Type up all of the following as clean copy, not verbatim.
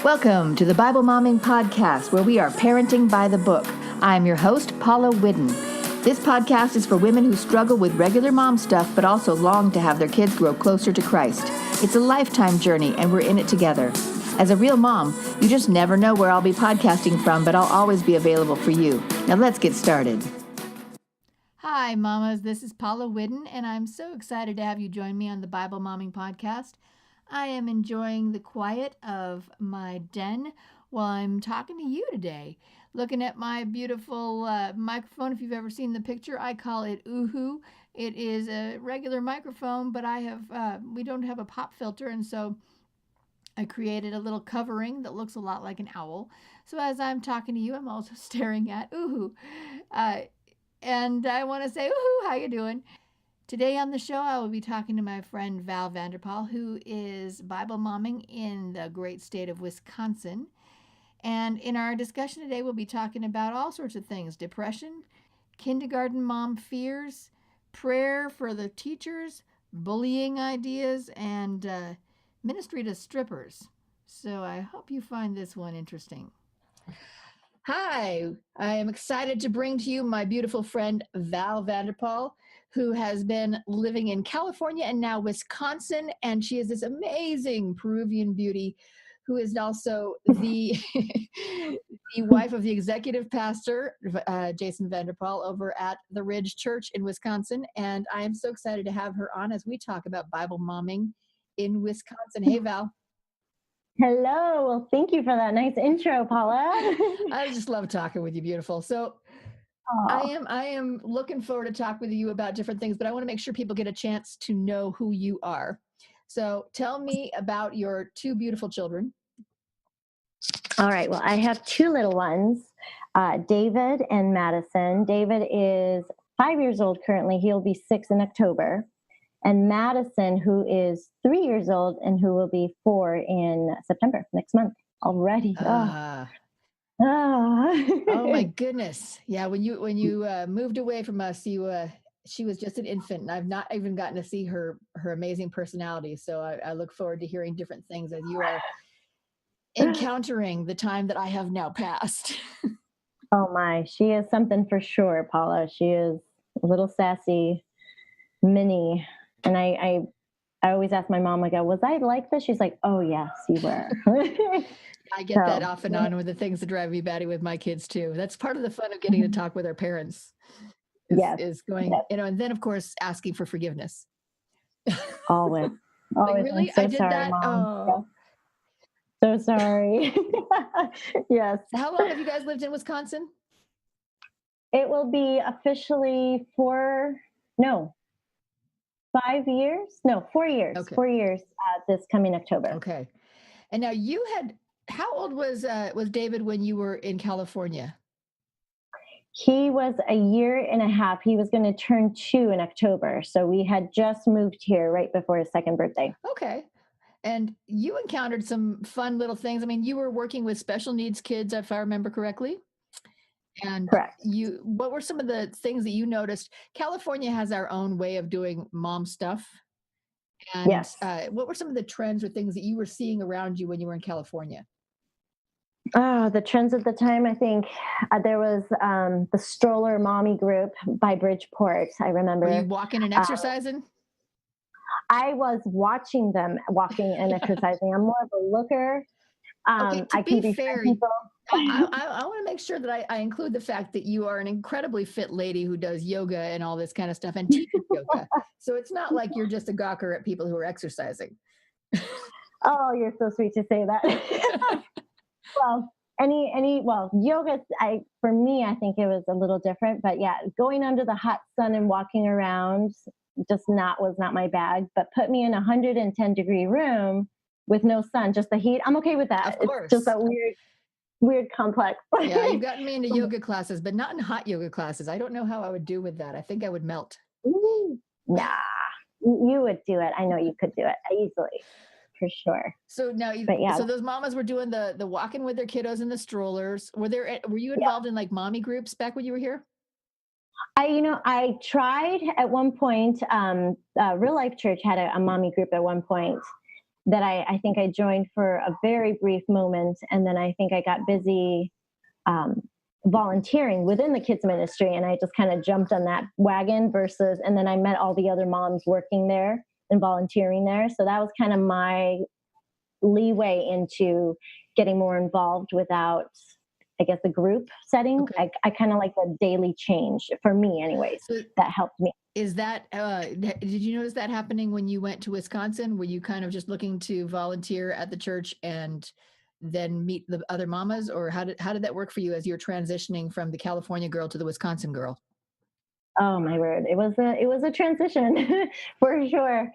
Welcome to the Bible Momming Podcast, where we are parenting by the book. I'm your host, Paula Whidden. This podcast is for women who struggle with regular mom stuff, but also long to have their kids grow closer to Christ. It's a lifetime journey, and we're in it together. As a real mom, you just never know where I'll be podcasting from, but I'll always be available for you. Now let's get started. Hi, mamas. This is Paula Whidden, and I'm so excited to have you join me on the Bible Momming Podcast. I am enjoying the quiet of my den while I'm talking to you today. Looking at my beautiful microphone. If you've ever seen the picture, I call it Oohoo. It is a regular microphone, but we don't have a pop filter, and so I created a little covering that looks a lot like an owl. So as I'm talking to you, I'm also staring at Oohoo. And I want to say, Oohoo, how you doing? Today on the show, I will be talking to my friend Val Vanderpal, who is Bible momming in the great state of Wisconsin. And in our discussion today, we'll be talking about all sorts of things: depression, kindergarten mom fears, prayer for the teachers, bullying ideas, and ministry to strippers. So I hope you find this one interesting. Hi, I am excited to bring to you my beautiful friend Val Vanderpal, who has been living in California and now Wisconsin, and she is this amazing Peruvian beauty who is also the wife of the executive pastor, Jason Vanderpal, over at the Ridge Church in Wisconsin. And I am so excited to have her on as we talk about Bible momming in Wisconsin. Hey, Val. Hello. Well, thank you for that nice intro, Paula. I just love talking with you, beautiful. So I am looking forward to talk with you about different things, but I want to make sure people get a chance to know who you are. So tell me about your two beautiful children. All right. Well, I have two little ones, David and Madison. David is 5 years old currently. He'll be 6 in October. And Madison, who is 3 years old and who will be 4 in September, next month already. Oh my goodness. Yeah. When you moved away from us, she was just an infant, and I've not even gotten to see her amazing personality. So I look forward to hearing different things as you are encountering the time that I have now passed. Oh my, she is something for sure, Paula. She is a little sassy mini. And I always ask my mom, was I like this? She's like, oh yes, you were. I get that off and on with the things that drive me batty with my kids too. That's part of the fun of getting to talk with our parents. Is going, and then of course asking for forgiveness. Always. Like, really? So I did sorry, that. Mom. So sorry. Yes. How long have you guys lived in Wisconsin? It will be officially 5 years? No, 4 years. Okay. 4 years this coming October. Okay. And now how old was David when you were in California? He was a year and a half. He was going to turn 2 in October. So we had just moved here right before his second birthday. Okay. And you encountered some fun little things. I mean, you were working with special needs kids, if I remember correctly. And correct. What were some of the things that you noticed? California has our own way of doing mom stuff. And yes. What were some of the trends or things that you were seeing around you when you were in California? The trends at the time, I think there was the stroller mommy group by Bridgeport. I remember. Were you walking and exercising? I was watching them walking and exercising. I'm more of a looker. Okay, to be fair, I want to make sure that I include the fact that you are an incredibly fit lady who does yoga and all this kind of stuff and teaches yoga. So it's not like you're just a gawker at people who are exercising. Oh, you're so sweet to say that. Well, yoga, for me, I think it was a little different, but yeah, going under the hot sun and walking around was not my bag, but put me in a 110-degree room with no sun, just the heat. I'm okay with that. Of course. It's just a weird complex. Yeah, you've gotten me into yoga classes, but not in hot yoga classes. I don't know how I would do with that. I think I would melt. Nah, you would do it. I know you could do it easily. For sure. So now, so those mamas were doing the walking with their kiddos in the strollers. Were you involved in like mommy groups back when you were here? I tried at one point. Real Life Church had a mommy group at one point, that I think I joined for a very brief moment. And then I think I got busy volunteering within the kids ministry. And I just kind of jumped on that wagon and then I met all the other moms working there and volunteering there. So that was kind of my leeway into getting more involved without, I guess, the group setting. Okay. I kind of like the daily change for me anyways. So that helped me. Is that, did you notice that happening when you went to Wisconsin? Were you kind of just looking to volunteer at the church and then meet the other mamas? Or how did that work for you as you're transitioning from the California girl to the Wisconsin girl? Oh my word. It was a transition for sure.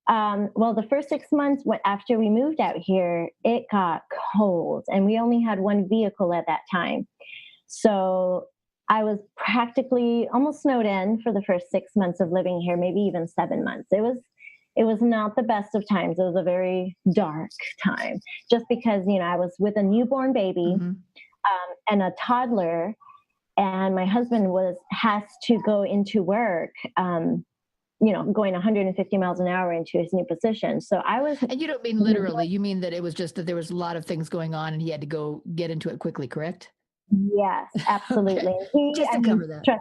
Well, the first 6 months after we moved out here, it got cold and we only had one vehicle at that time. So I was practically almost snowed in for the first 6 months of living here, maybe even 7 months. It was not the best of times. It was a very dark time just because, I was with a newborn baby and a toddler, and my husband has to go into work, going 150 miles an hour into his new position. So I was. And you don't mean literally, you mean that it was just that there was a lot of things going on and he had to go get into it quickly, correct? Yes, absolutely. Okay. Just to cover that.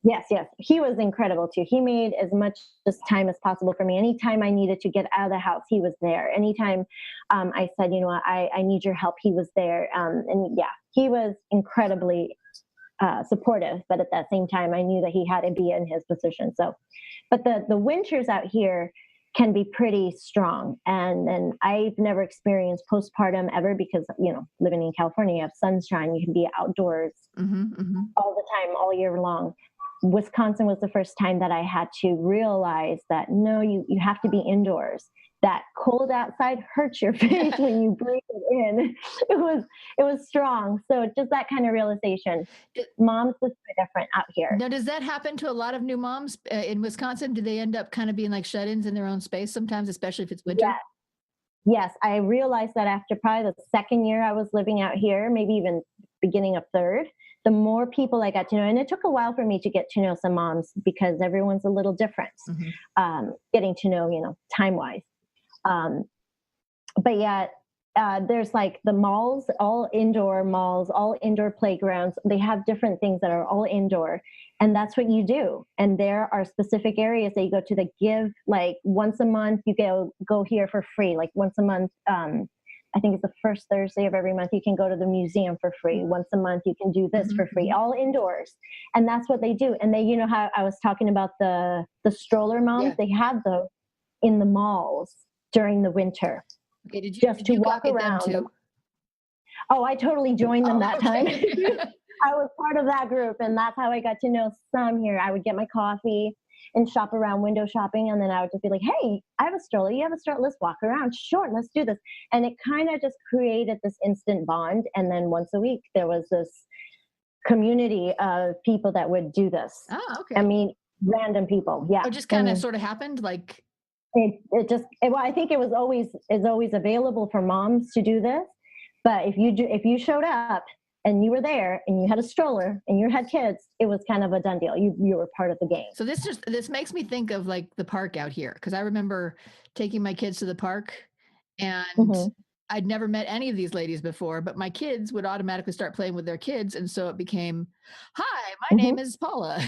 Yes. He was incredible too. He made as much time as possible for me. Anytime I needed to get out of the house, he was there. Anytime I said, I need your help, he was there. And yeah, he was incredibly supportive, but at that same time, I knew that he had to be in his position. So, but the winters out here can be pretty strong. And I've never experienced postpartum ever because, living in California, you have sunshine, you can be outdoors all the time, all year long. Wisconsin was the first time that I had to realize that, no, you have to be indoors. That cold outside hurts your face when you breathe it in. It was strong. So just that kind of realization. Moms is different out here. Now, does that happen to a lot of new moms in Wisconsin? Do they end up kind of being like shut-ins in their own space sometimes, especially if it's winter? Yes. I realized that after probably the second year I was living out here, maybe even beginning of third, the more people I got to know, and it took a while for me to get to know some moms because everyone's a little different, getting to know, time-wise. But yet there's like the malls, all indoor playgrounds. They have different things that are all indoor, and that's what you do. And there are specific areas that you go to that give, like once a month, you go here for free. Like once a month, I think it's the first Thursday of every month, you can go to the museum for free. Once a month, you can do this for free, all indoors. And that's what they do. And they, how I was talking about the stroller moms, they have those in the malls during the winter. Okay, did you walk around them too? Oh, I totally joined them that time. I was part of that group, and that's how I got to know some here. I would get my coffee and shop around, window shopping, and then I would just be like, hey, I have a stroller, you have a stroller, let's walk around. Sure, let's do this. And it kind of just created this instant bond. And then once a week, there was this community of people that would do this. Oh, okay. I mean, random people. Yeah. It just kind of sort of happened like... Well, I think it's always available for moms to do this. But if you showed up and you were there and you had a stroller and you had kids, it was kind of a done deal. You were part of the game. So this makes me think of like the park out here. Cause I remember taking my kids to the park and I'd never met any of these ladies before, but my kids would automatically start playing with their kids. And so it became, hi, my name is Paula.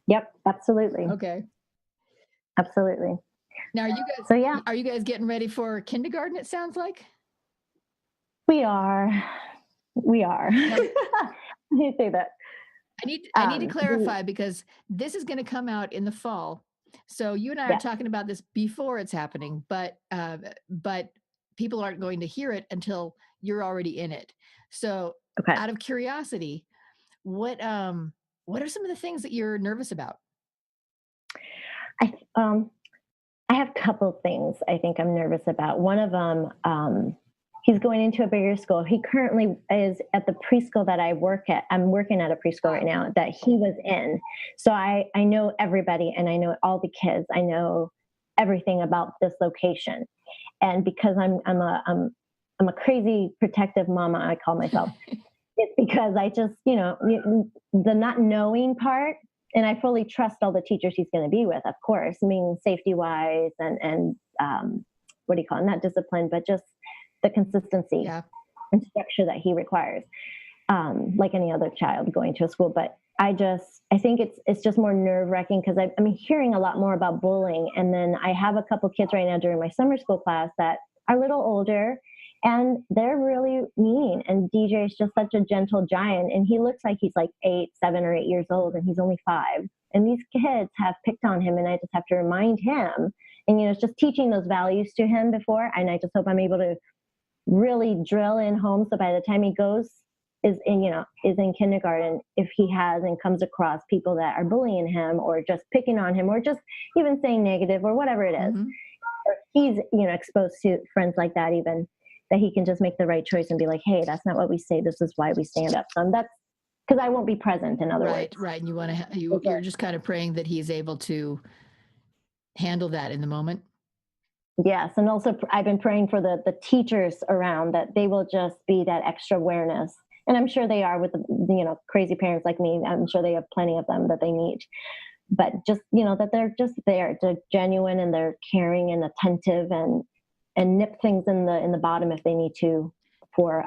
Yep. Absolutely. Okay. Absolutely. Now, are you guys getting ready for kindergarten? It sounds like we are. You say that. I need to clarify because this is going to come out in the fall. So you and I are talking about this before it's happening, but people aren't going to hear it until you're already in it. So out of curiosity, what are some of the things that you're nervous about? I have a couple things I think I'm nervous about. One of them, he's going into a bigger school. He currently is at the preschool that I work at. I'm working at a preschool right now that he was in. So I know everybody and I know all the kids. I know everything about this location. And because I'm a crazy protective mama, I call myself. It's because I just, the not knowing part. And I fully trust all the teachers he's going to be with, of course. I mean, safety-wise and what do you call it? Not discipline, but just the consistency and structure that he requires, like any other child going to a school. But I think it's just more nerve wracking because I'm hearing a lot more about bullying. And then I have a couple kids right now during my summer school class that are a little older, and they're really mean. And DJ is just such a gentle giant, and he looks like he's like 7 or 8 years old, and he's only 5. And these kids have picked on him, and I just have to remind him. And it's just teaching those values to him before. And I just hope I'm able to really drill in home, so by the time he is in kindergarten, if he has and comes across people that are bullying him or just picking on him or just even saying negative or whatever it is, or he's exposed to friends like that, even that he can just make the right choice and be like, hey, that's not what we say, this is why we stand up. So that's because I won't be present, in other words. Right. And you want to you're just kind of praying that he's able to handle that in the moment. Yes. And also I've been praying for the teachers around, that they will just be that extra awareness. And I'm sure they are with the, crazy parents like me. I'm sure they have plenty of them that they need. But just, that they're just there. They're genuine and they're caring and attentive and nip things in the bottom if they need to for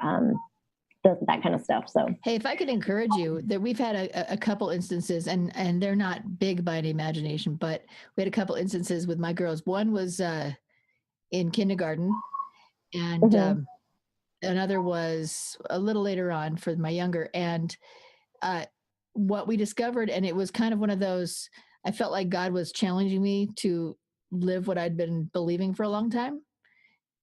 that kind of stuff. So, hey, if I could encourage you, that we've had a couple instances, and they're not big by any imagination, but we had a couple instances with my girls. One was in kindergarten, and another was a little later on for my younger. And what we discovered, and it was kind of one of those, I felt like God was challenging me to live what I'd been believing for a long time.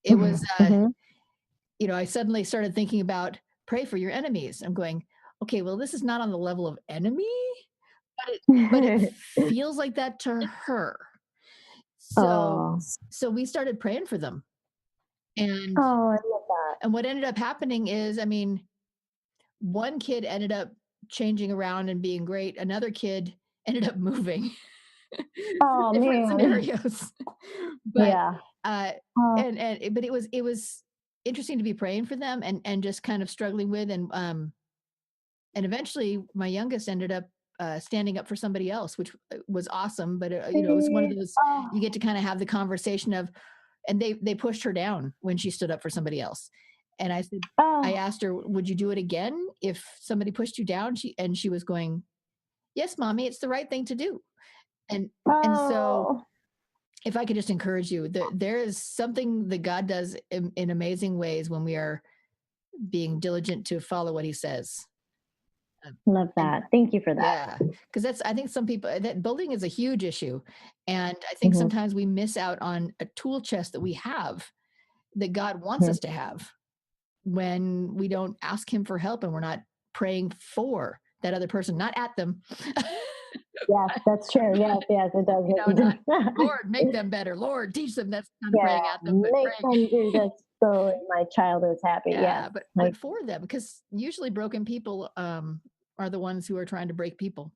It was, I suddenly started thinking about pray for your enemies. I'm going, okay, well, this is not on the level of enemy, but it feels like that to her. So we started praying for them. And I love that. And what ended up happening is, one kid ended up changing around and being great. Another kid ended up moving. Different scenarios. But but it was interesting to be praying for them and just kind of struggling with, and eventually my youngest ended up standing up for somebody else, which was awesome. But it was one of those, you get to kind of have the conversation of, and they pushed her down when she stood up for somebody else. And I said, I asked her, would you do it again if somebody pushed you down? She was going, yes, mommy, it's the right thing to do. And so if I could just encourage you, there is something that God does in amazing ways when we are being diligent to follow what he says. Love that. Thank you for that. Yeah. Because I think some people, that bullying is a huge issue. And I think sometimes we miss out on a tool chest that we have, that God wants us to have, when we don't ask him for help and we're not praying for that other person, not at them. Yes, that's true. Yes, it does. Lord, make them better. Lord, teach them. That's not praying at them. Make them do this so my child is happy. Yeah, but for them, because usually broken people are the ones who are trying to break people.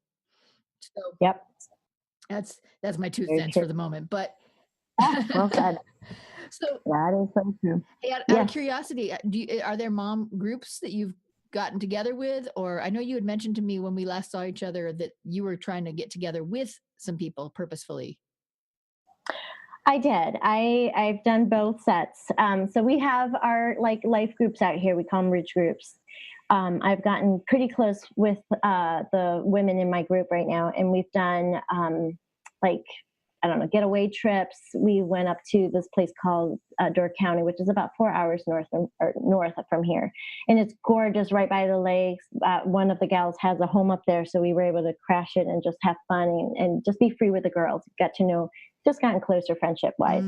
So that's my 2 cents for the moment. But well said. So that is so true. Hey, out of curiosity, are there mom groups that you've gotten together with? Or I know you had mentioned to me when we last saw each other that you were trying to get together with some people purposefully. I did. I've done both sets. So we have our life groups out here. We call them Ridge groups. I've gotten pretty close with the women in my group right now, and we've done getaway trips. We went up to this place called Door County, which is about 4 hours north from here. And it's gorgeous, right by the lakes. One of the gals has a home up there, so we were able to crash it and just have fun and just be free with the girls. Got to know, just gotten closer friendship-wise.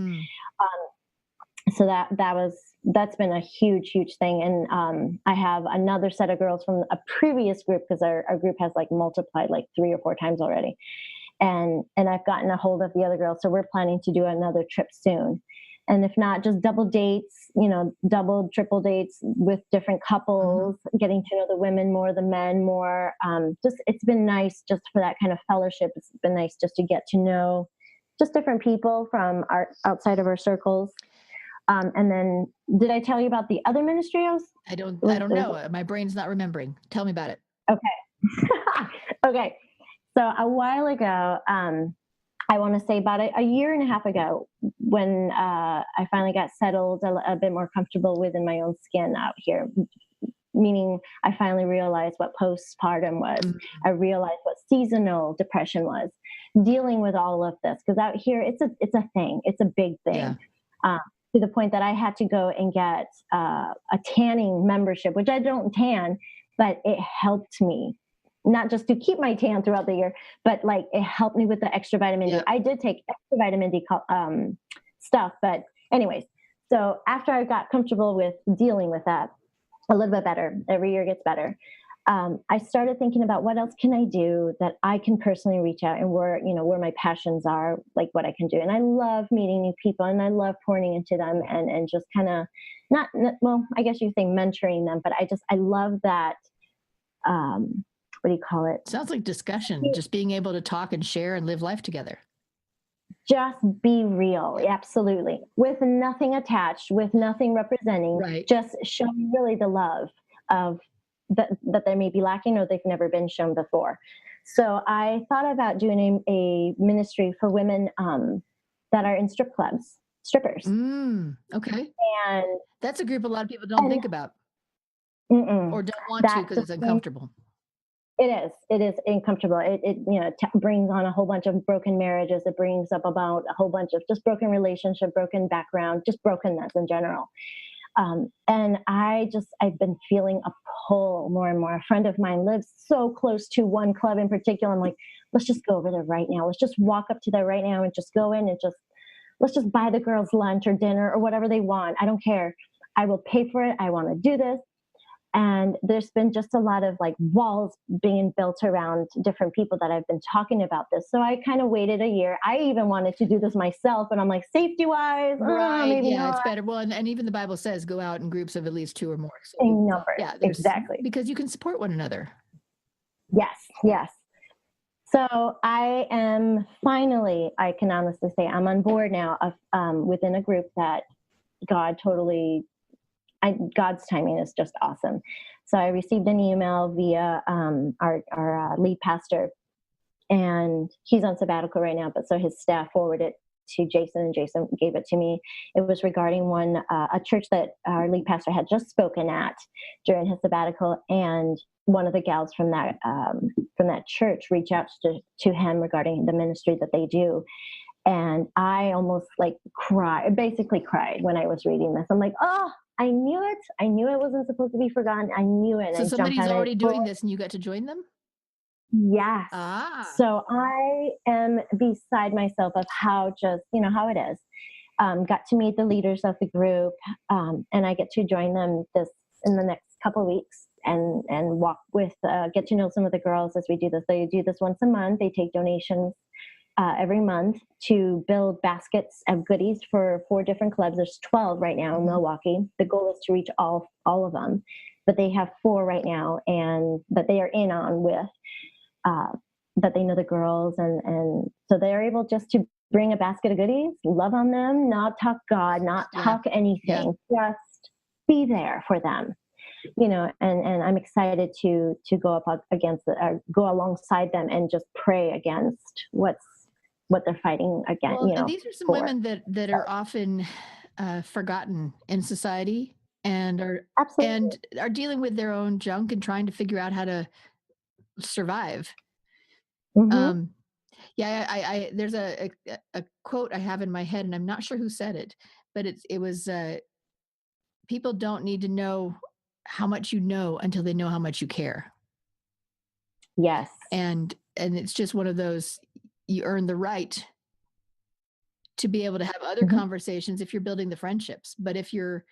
So that's been a huge thing. And I have another set of girls from a previous group, because our group has multiplied 3 or 4 times already. And I've gotten a hold of the other girls. So we're planning to do another trip soon. And if not, just double dates, double, triple dates with different couples, getting to know the women more, the men more. It's been nice just for that kind of fellowship. It's been nice just to get to know just different people from outside of our circles. And then, did I tell you about the other ministry? I don't know. My brain's not remembering. Tell me about it. Okay. Okay. So a while ago, I want to say about a year and a half ago, when I finally got settled a bit more comfortable within my own skin out here, meaning I finally realized what postpartum was. Mm. I realized what seasonal depression was, dealing with all of this. Because out here, it's a thing. It's a big thing. Yeah. To the point that I had to go and get a tanning membership, which I don't tan, but it helped me. Not just to keep my tan throughout the year, but like it helped me with the extra vitamin D. I did take extra vitamin D stuff, but anyways, so after I got comfortable with dealing with that a little bit better, every year gets better. I started thinking about what else can I do that I can personally reach out and where my passions are, like what I can do. And I love meeting new people and I love pouring into them and just kind of well, I guess you say mentoring them, but I love that. What do you call it? Sounds like discussion, just being able to talk and share and live life together. Just be real. Absolutely. With nothing attached, with nothing representing, right. Just showing really the love of that they may be lacking or they've never been shown before. So I thought about doing a ministry for women that are in strip clubs, strippers. Okay. And that's a group a lot of people don't think about or don't want to because it's uncomfortable. It is uncomfortable. It brings on a whole bunch of broken marriages. It brings up about a whole bunch of just broken relationship, broken background, just brokenness in general. And I've been feeling a pull more and more. A friend of mine lives so close to one club in particular. I'm like, let's just go over there right now. Let's just walk up to there right now and just go in and let's just buy the girls lunch or dinner or whatever they want. I don't care. I will pay for it. I want to do this. And there's been just a lot of like walls being built around different people that I've been talking about this. So I kind of waited a year. I even wanted to do this myself, but I'm like, safety wise, maybe not. It's better. Well, and even the Bible says go out in groups of at least 2 or more. So, in numbers. Yeah, exactly. Because you can support one another. Yes. So I am finally, I can honestly say I'm on board now within a group that God's timing is just awesome. So I received an email via our lead pastor, and he's on sabbatical right now, but so his staff forwarded it to Jason, and Jason gave it to me. It was regarding a church that our lead pastor had just spoken at during his sabbatical, and one of the gals from that church reached out to him regarding the ministry that they do. And I almost basically cried when I was reading this. I'm like, oh, I knew it. I knew it wasn't supposed to be forgotten. I knew it. So somebody's already doing this and you got to join them? Yes. So I am beside myself of how how it is. Got to meet the leaders of the group, and I get to join them in the next couple of weeks and walk with, get to know some of the girls as we do this. They do this once a month. They take donations every month to build baskets of goodies for 4 different clubs. There's 12 right now in Milwaukee. The goal is to reach all of them, but they have 4 right now, and that they are in on with, that they know the girls, and so they're able just to bring a basket of goodies, love on them, not talk God, not talk anything, just be there for them. And I'm excited to go up against go alongside them and just pray against what they're fighting against. Well, and these are some women that are often forgotten in society and are dealing with their own junk and trying to figure out how to survive. I there's a quote I have in my head, and I'm not sure who said it, but it was people don't need to know how much you know until they know how much you care. Yes. And it's just one of those, you earn the right to be able to have other conversations if you're building the friendships. But if you're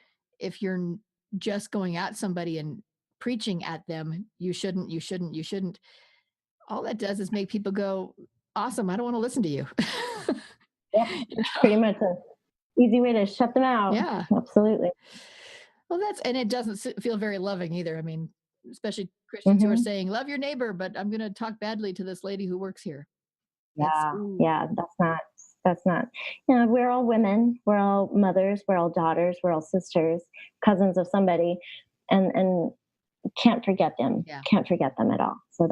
just going at somebody and preaching at them, you shouldn't. All that does is make people go, awesome, I don't want to listen to you. Yep. Pretty much an easy way to shut them out. Yeah. Absolutely. Well, and it doesn't feel very loving either. I mean, especially Christians who are saying, love your neighbor, but I'm going to talk badly to this lady who works here. Yeah, that's not, we're all women, we're all mothers, we're all daughters, we're all sisters, cousins of somebody, and can't forget them. Can't forget them at all. So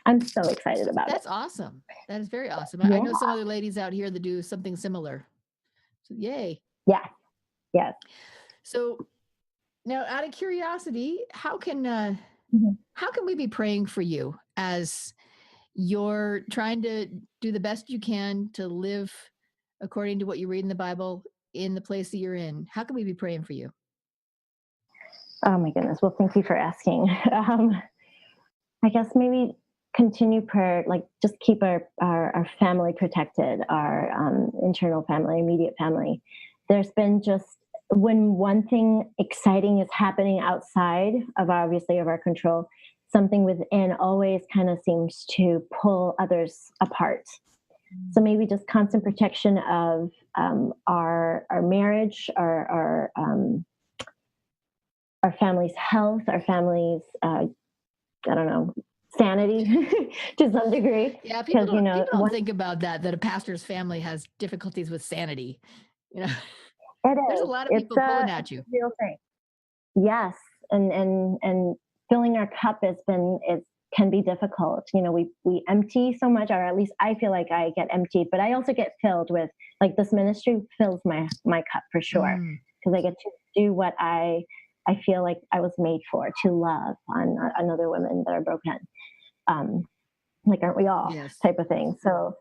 I'm so excited about That's it. awesome. That is very awesome. Yeah. I know some other ladies out here that do something similar. So yay. Yeah. Yes. So now, out of curiosity, Mhm. how can we be praying for you as you're trying to do the best you can to live according to what you read in the Bible in the place that you're in? How can we be praying for you? Oh my goodness. Well, thank you for asking. I guess maybe continue prayer, like just keep our family protected, our internal family, immediate family. There's been just when one thing exciting is happening outside of obviously of our control, something within always kind of seems to pull others apart. So maybe just constant protection of our marriage, our family's health, our family's I don't know, sanity to some degree. Yeah, Because, people don't think about that a pastor's family has difficulties with sanity. You know, it there's a is. lot of people pulling at It's a you. real thing. Yes. And filling our cup can be difficult. We empty so much, or at least I feel like I get emptied, but I also get filled with, like, this ministry fills my cup for sure. Because I get to do what I feel like I was made for, to love on other women that are broken. Like, aren't we all? Yes. Type of thing. So,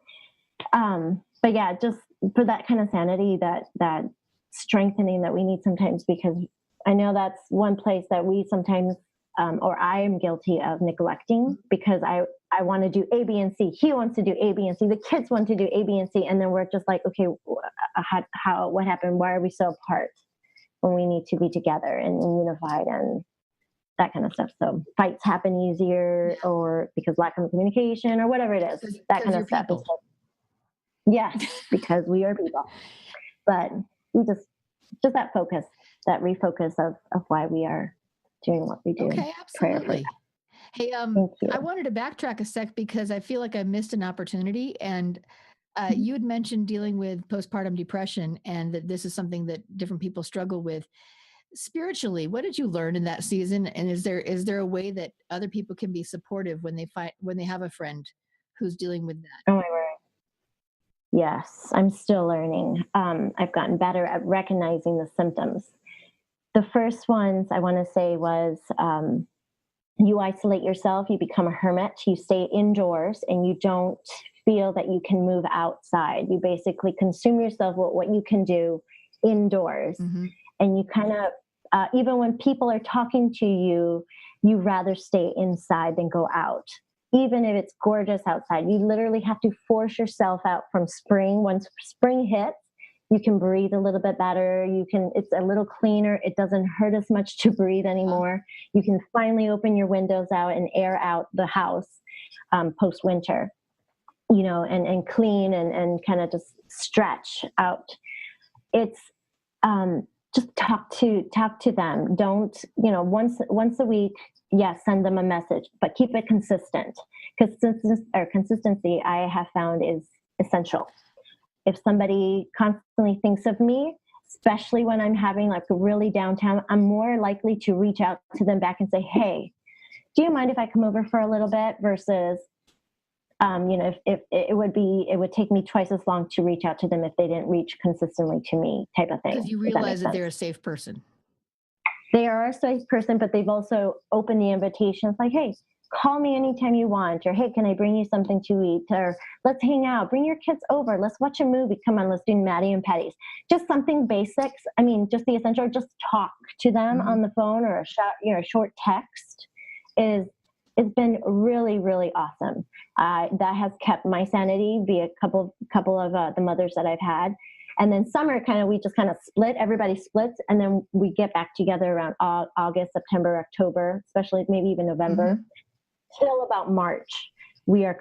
but yeah, just for that kind of sanity, that strengthening that we need sometimes, because I know that's one place that we sometimes, or I am guilty of neglecting, because I want to do A, B, and C. He wants to do A, B, and C. The kids want to do A, B, and C. And then we're just like, okay, what happened? Why are we so apart when we need to be together and unified and that kind of stuff? So fights happen easier, or because lack of communication, or whatever it is, that kind of stuff. Yes, because we are people. But we just that focus, that refocus of why we are doing what we do. Okay, absolutely. Hey, I wanted to backtrack a sec because I feel like I missed an opportunity. And you had mentioned dealing with postpartum depression, and that this is something that different people struggle with. Spiritually, what did you learn in that season? And is there a way that other people can be supportive when they have a friend who's dealing with that? Oh my word. Yes, I'm still learning. I've gotten better at recognizing the symptoms. The first ones I want to say was, you isolate yourself, you become a hermit, you stay indoors, and you don't feel that you can move outside. You basically consume yourself with what you can do indoors. Mm-hmm. And you kind of, even when people are talking to you, you rather stay inside than go out. Even if it's gorgeous outside, you literally have to force yourself out from spring. Once spring hits, you can breathe a little bit better. It's a little cleaner. It doesn't hurt as much to breathe anymore. You can finally open your windows out and air out the house post winter, and clean and kind of just stretch out. It's, just talk to them. Don't, once a week, yes, send them a message, but keep it consistent. Because consistency, I have found, is essential. If somebody constantly thinks of me, especially when I'm having like a really downtime, I'm more likely to reach out to them back and say, hey, do you mind if I come over for a little bit? Versus, if it would take me twice as long to reach out to them if they didn't reach consistently to me, type of thing. Because you realize that they're a safe person. They are a safe person, but they've also opened the invitation. It's like, hey, call me anytime you want, or hey, can I bring you something to eat, or let's hang out, bring your kids over, let's watch a movie, come on, let's do Maddie and Patty's. Just something basics. I mean, just the essential, just talk to them on the phone, or a short text it's been really, really awesome. That has kept my sanity, be a couple of the mothers that I've had. And then summer, we just split, everybody splits, and then we get back together around August, September, October, especially maybe even November, till about March. We are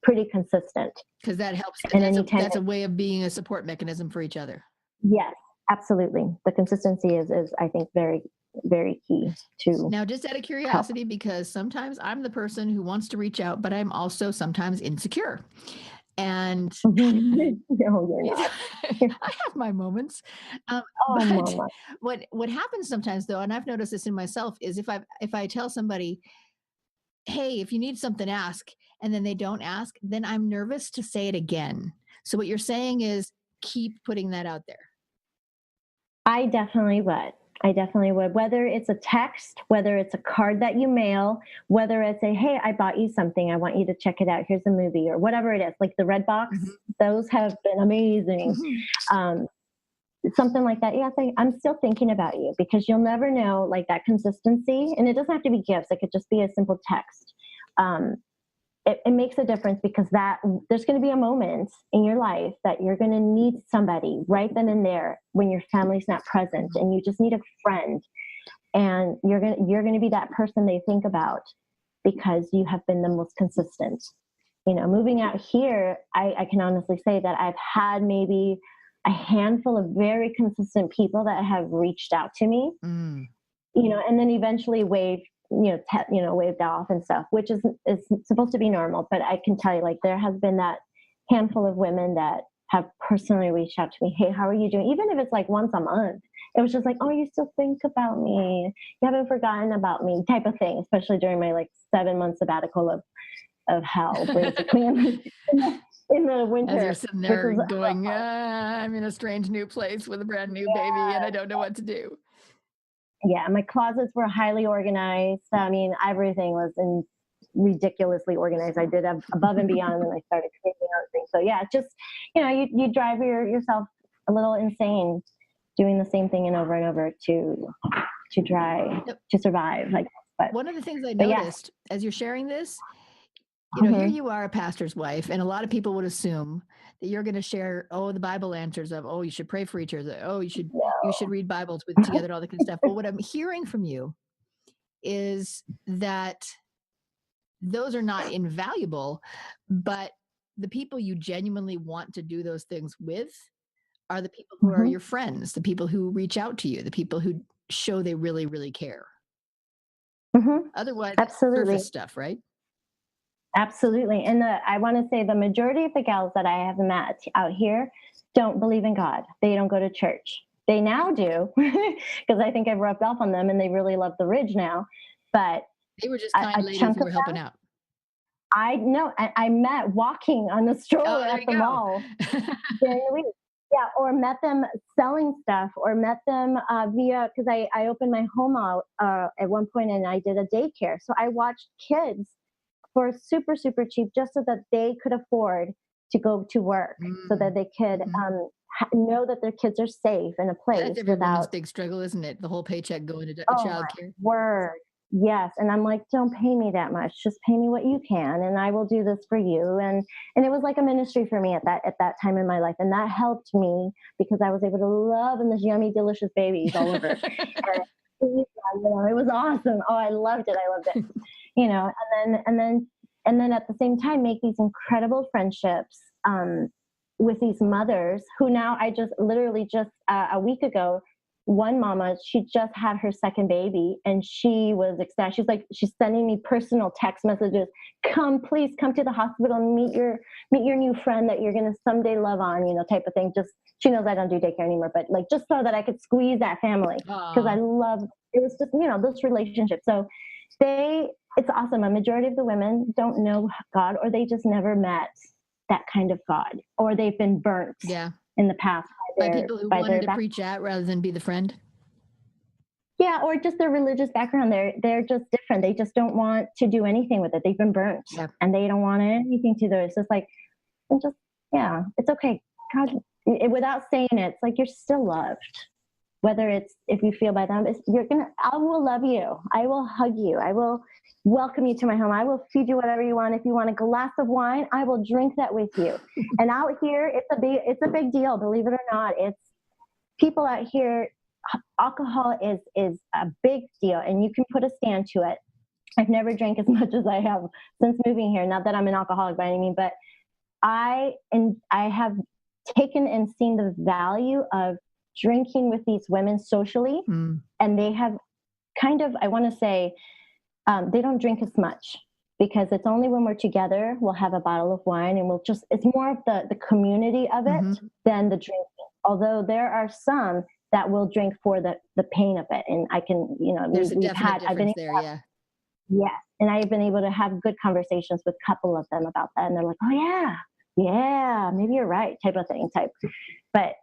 pretty consistent. Because that helps. And that's a way of being a support mechanism for each other. Yes, absolutely. The consistency is I think, very, very key to. Now, just out of curiosity, because sometimes I'm the person who wants to reach out, but I'm also sometimes insecure. And No, you're not. I have my moments. What happens sometimes, though, and I've noticed this in myself, is if I tell somebody, hey, if you need something, ask, and then they don't ask, then I'm nervous to say it again. So what you're saying is keep putting that out there. I definitely would. I definitely would. Whether it's a text, whether it's a card that you mail, whether it's a, hey, I bought you something, I want you to check it out. Here's a movie or whatever it is, like the Red Box. Those have been amazing. Something like that. Yeah, I'm still thinking about you, because you'll never know, like that consistency. And it doesn't have to be gifts. It could just be a simple text. It makes a difference, because there's going to be a moment in your life that you're going to need somebody right then and there when your family's not present, and you just need a friend, and you're going to be that person they think about, because you have been the most consistent. Moving out here, I can honestly say that I've had maybe a handful of very consistent people that have reached out to me, and then eventually waved off and stuff, which is supposed to be normal. But I can tell you, like, there has been that handful of women that have personally reached out to me. Hey, how are you doing? Even if it's like once a month, it was just like, oh, you still think about me. You haven't forgotten about me, type of thing, especially during my 7-month sabbatical of hell, basically, in the winter. As you're sitting there going, I'm in a strange new place with a brand new baby, and I don't know what to do. Yeah, my closets were highly organized. I mean, everything was ridiculously organized. I did above and beyond, and I started creating other things. So yeah, just, you drive yourself a little insane doing the same thing and over to survive. But one of the things I noticed as you're sharing this, here you are, a pastor's wife, and a lot of people would assume that you're going to share, the Bible answers of, you should pray for each other. You should read Bibles together, all that kind of stuff. But what I'm hearing from you is that those are not invaluable, but the people you genuinely want to do those things with are the people who are your friends, the people who reach out to you, the people who show they really, really care. Otherwise, absolutely, surface stuff, right? Absolutely. And I want to say the majority of the gals that I have met out here don't believe in God. They don't go to church. They now do, because I think I've rubbed off on them, and they really love the Ridge now. But they were just kind ladies who were helping out. I know. I met walking on the stroller at the mall during the week. Yeah, or met them selling stuff, or met them via, because I opened my home out at one point, and I did a daycare. So I watched kids for super, super cheap, just so that they could afford to go to work, so that they could know that their kids are safe in a place. That's everyone's big struggle, isn't it? The whole paycheck going to childcare. Word. Yes. And I'm like, don't pay me that much. Just pay me what you can, and I will do this for you. And it was like a ministry for me at that time in my life. And that helped me, because I was able to love and this yummy, delicious babies all over. It was awesome. Oh, I loved it. And then at the same time, make these incredible friendships with these mothers who now I just literally a week ago, one mama, she just had her second baby, and she was ecstatic. She's sending me personal text messages. Please come to the hospital and meet your new friend that you're going to someday love on, type of thing. Just, she knows I don't do daycare anymore, but just so that I could squeeze that family, because I love, it was just, this relationship. So it's awesome. A majority of the women don't know God, or they just never met that kind of God, or they've been burnt in the past by people who wanted to preach at rather than be the friend. Yeah, or just their religious background. They're just different. They just don't want to do anything with it. They've been burnt, and they don't want anything to do it. It's just like, it's okay. God, without saying it, it's like you're still loved. Whether it's, if you feel by them, I will love you. I will hug you. I will welcome you to my home. I will feed you whatever you want. If you want a glass of wine, I will drink that with you. And out here, it's a big deal. Believe it or not, it's people out here. Alcohol is a big deal, and you can put a stand to it. I've never drank as much as I have since moving here. Not that I'm an alcoholic by any means, but I have taken and seen the value of drinking with these women socially, and they have kind of, I want to say, they don't drink as much, because it's only when we're together we'll have a bottle of wine, and it's more of the community of it than the drinking. Although there are some that will drink for the pain of it, and I can, there's a definite difference there, yeah. Yes, And I've been able to have good conversations with a couple of them about that. And they're like, oh yeah, maybe you're right, type of thing. But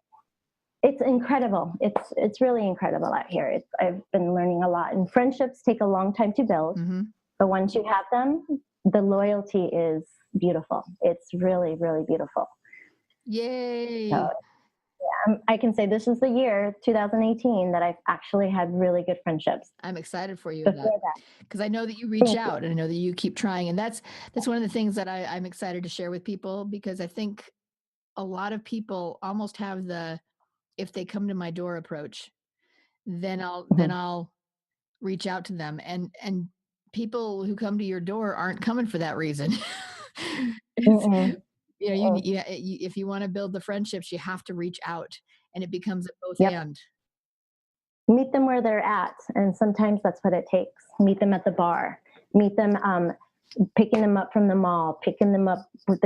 it's incredible. It's really incredible out here. I've been learning a lot. And friendships take a long time to build. Mm-hmm. But once you have them, the loyalty is beautiful. It's really, really beautiful. Yay. So, I can say this is the year 2018 that I've actually had really good friendships. I'm excited for you because I know that you reach out and I know that you keep trying. And that's one of the things that I'm excited to share with people, because I think a lot of people almost have the, if they come to my door approach, then I'll reach out to them. And people who come to your door aren't coming for that reason. If you want to build the friendships, you have to reach out, and it becomes a both and. Meet them where they're at, and sometimes that's what it takes. Meet them at the bar. Meet them picking them up from the mall, picking them up with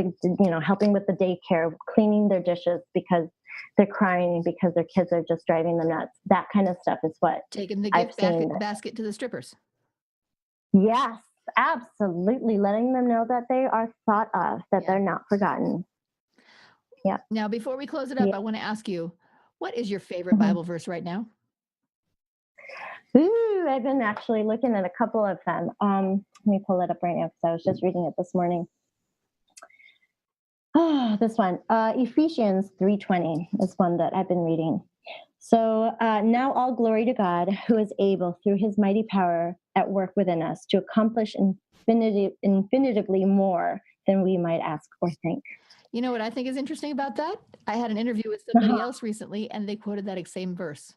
helping with the daycare, cleaning their dishes because they're crying because their kids are just driving them nuts. That kind of stuff is what taking the gift basket to the strippers. Yes, absolutely. Letting them know that they are thought of, that they're not forgotten. Yeah. Now, before we close it up, I want to ask you, what is your favorite Bible verse right now? Ooh, I've been actually looking at a couple of them. Let me pull it up right now because I was just reading it this morning. Oh, this one, Ephesians 3:20 is one that I've been reading. So now all glory to God, who is able through his mighty power at work within us to accomplish infinitively more than we might ask or think. You know what I think is interesting about that? I had an interview with somebody else recently, and they quoted that same verse.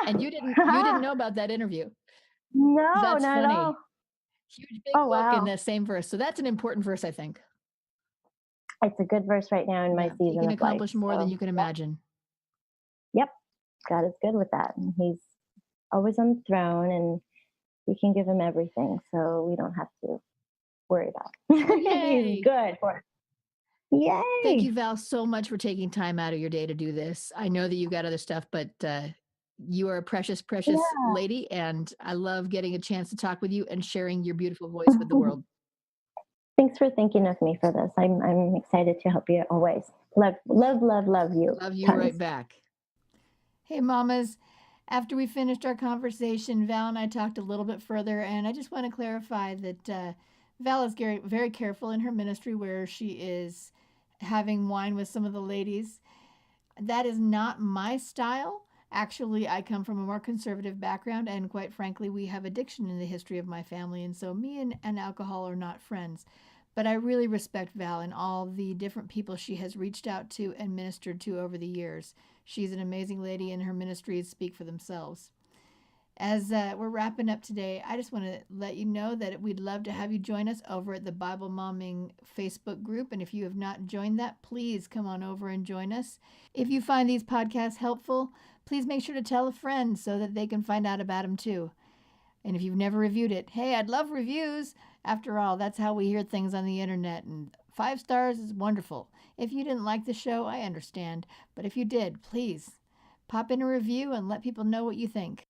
And you didn't know about that interview. No, that's not funny. At all. Huge big book in the same verse. So that's an important verse, I think. It's a good verse right now in my season. You can accomplish more than you can imagine. Yep. God is good with that. And he's always on the throne, and we can give him everything. So we don't have to worry about it. He's good for it. Yay. Thank you, Val, so much for taking time out of your day to do this. I know that you've got other stuff, but you are a precious, precious lady. And I love getting a chance to talk with you and sharing your beautiful voice with the world. Thanks for thinking of me for this. I'm excited to help you always. Love you. Love you right back. Hey, mamas. After we finished our conversation, Val and I talked a little bit further, and I just want to clarify that Val is very careful in her ministry where she is having wine with some of the ladies. That is not my style. Actually, I come from a more conservative background, and quite frankly, we have addiction in the history of my family, and so me and alcohol are not friends. But I really respect Val and all the different people she has reached out to and ministered to over the years. She's an amazing lady, and her ministries speak for themselves. As we're wrapping up today, I just want to let you know that we'd love to have you join us over at the Bible Momming Facebook group. And if you have not joined that, please come on over and join us. If you find these podcasts helpful, please make sure to tell a friend so that they can find out about them too. And if you've never reviewed it, hey, I'd love reviews. After all, that's how we hear things on the internet. And 5 stars is wonderful. If you didn't like the show, I understand. But if you did, please pop in a review and let people know what you think.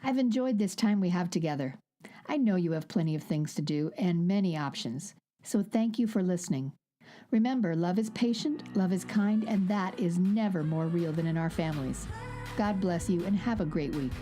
I've enjoyed this time we have together. I know you have plenty of things to do and many options. So thank you for listening. Remember, love is patient, love is kind, and that is never more real than in our families. God bless you and have a great week.